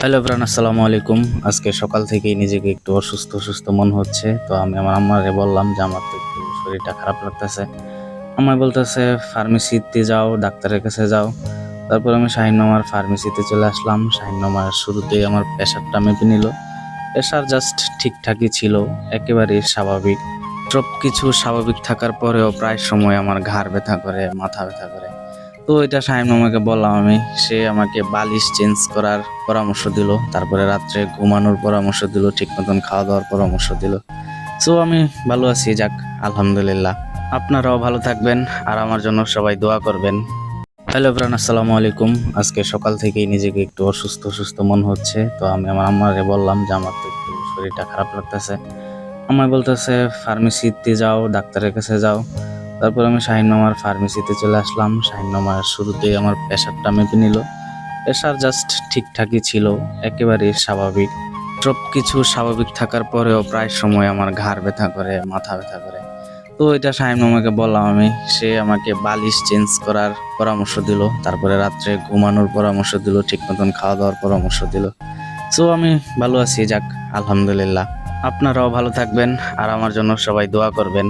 Hello bran, আসসালামু আলাইকুম। আজকে সকাল থেকেই নিজেকে একটু অসুস্থ অসুস্থ মনে হচ্ছে। তো আমি আমার আম্মারে বললাম যে আমার তো একটু শরীরটা খারাপ লাগতেছে। আম্মা বলতেছে ফার্মেসিতে যাও, ডাক্তারের কাছে যাও। তারপর আমি শাহিন মামার ফার্মেসিতে চলে আসলাম। শাহিন মামার শুরুতেই আমার প্রেশারটা মেপে নিল। প্রেশার জাস্ট ঠিকঠাকই ছিল, একেবারেই স্বাভাবিক। সব কিছু স্বাভাবিক থাকার পরেও প্রায় সময় আমার ঘাড় ব্যথা করে, মাথা ব্যথা করে। তো এটা শাহিন মামাকে বললাম আমি। সে আমাকে বালিশ চেঞ্জ করার পরামর্শ দিল, তারপরে রাত্রে ঘুমানোর পরামর্শ দিল, ঠিক মতন খাওয়া দাওয়ার পরামর্শ দিল। সো আমি ভালো আছি, যাক আলহামদুলিল্লাহ। আপনারাও ভালো থাকবেন আর আমার জন্য সবাই দোয়া করবেন। হ্যালো ব্রান, আসসালামু আলাইকুম। আজকে সকাল থেকেই নিজেকে একটু অসুস্থ অসুস্থ মনে হচ্ছে। তো আমি আমার আম্মারে বললাম যে আমার তো একটু শরীরটা খারাপ লাগতেছে। আম্মা বলতেছে ফার্মেসিতে যাও, ডাক্তারের কাছে যাও। তারপর আমি শাহিন মামার ফার্মেসিতে চলে আসলাম। শাহিন মামার শুরুতেই আমার প্রেশারটা মেপে নিল। প্রেশার জাস্ট ঠিকঠাকই ছিল, একেবারেই স্বাভাবিক। সব কিছু স্বাভাবিক থাকার পরেও প্রায় সময় আমার ঘাড় ব্যথা করে, মাথা ব্যথা করে। তো এটা শাহিন মামাকে বললাম আমি। সে আমাকে বালিশ চেঞ্জ করার পরামর্শ দিল, তারপরে রাত্রে ঘুমানোর পরামর্শ দিল, ঠিক মতন খাওয়া দাওয়ার পরামর্শ দিল। সো আমি ভালো আছি, যাক আলহামদুলিল্লাহ। আপনারাও ভালো থাকবেন আর আমার জন্য সবাই দোয়া করবেন।